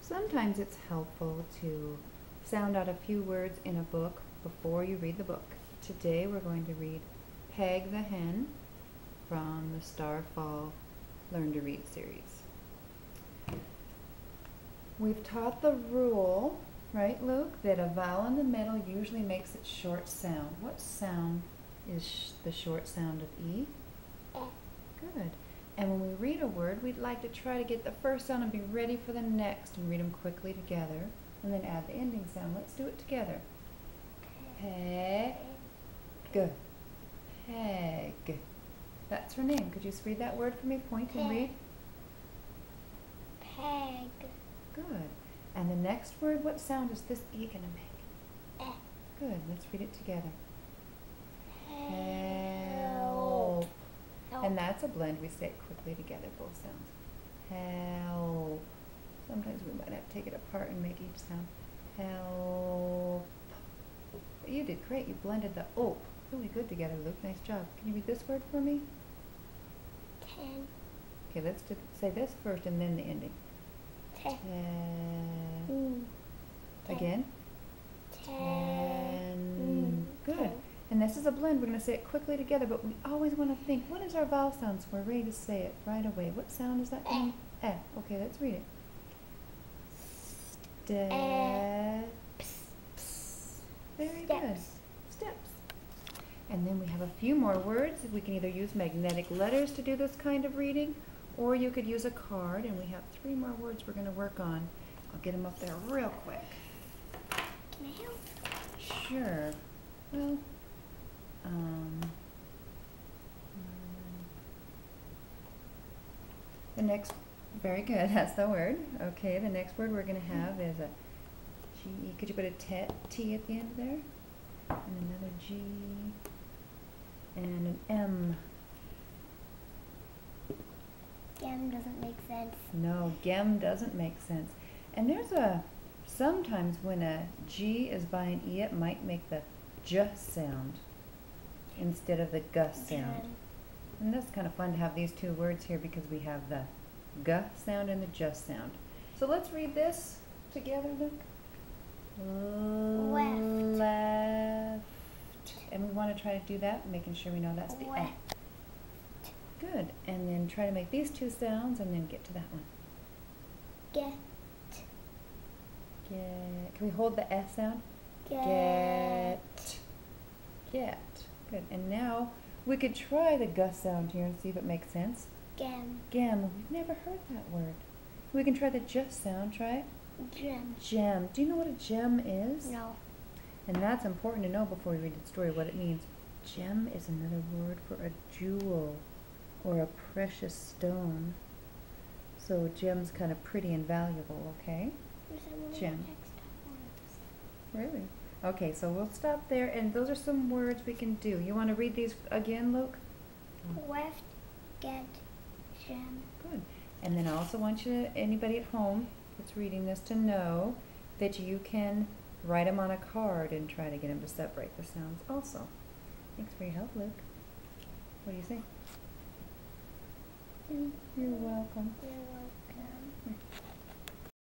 Sometimes it's helpful to sound out a few words in a book before you read the book. Today we're going to read Peg the Hen from the Starfall Learn to Read series. We've taught the rule, right, Luke, that a vowel in the middle usually makes its short sound. What sound is the short sound of E? Good. And when we read a word, we'd like to try to get the first sound and be ready for the next and read them quickly together and then add the ending sound. Let's do it together. Peg. Peg. That's her name. Could you just read that word for me? Point and read. Peg. Good. And the next word, what sound is this E going to make? Good. Let's read it together. Help. And that's a blend. We say it quickly together, both sounds. Help. Sometimes we might have to take it apart and make each sound. Help. But you did great. You blended the ope really good together, Luke. Nice job. Can you read this word for me? Ten. Okay, let's say this first and then the ending. Ten. Again. Ten. Good. And this is a blend. We're going to say it quickly together, but we always want to think, what is our vowel sound? So we're ready to say it right away. What sound is that? Eh. Okay, let's read it. Steps. Very good. Steps. And then we have a few more words. We can either use magnetic letters to do this kind of reading, or you could use a card, and we have 3 more words we're going to work on. I'll get them up there real quick. Can I help? Sure. Well, the next, very good, that's the word. Okay, the next word we're going to have is a G. Could you put a T at the end there? And another G. And an M. Gem doesn't make sense. No, gem doesn't make sense. And there's sometimes when a G is by an E, it might make the J sound instead of the G sound. And that's kind of fun to have these 2 words here because we have the G sound and the J sound. So let's read this together, Luke. Left. And we want to try to do that, making sure we know that's the F. Good. And then try to make these 2 sounds and then get to that one. Get. Get. Can we hold the S sound? Get. Get. Good. And now we could try the G sound here and see if it makes sense. Gem. Gem. We've never heard that word. We can try the J sound. Try it. Gem. Gem. Do you know what a gem is? No. And that's important to know before we read the story, what it means. Gem is another word for a jewel or a precious stone. So gem's kind of pretty and valuable, okay? Gem. Really? Okay, so we'll stop there, and those are some words we can do. You want to read these again, Luke? Left, get, gem. Good. And then I also want you, anybody at home that's reading this, to know that you can write them on a card and try to get them to separate the sounds also. Thanks for your help, Luke. What do you think? You're welcome. You're welcome.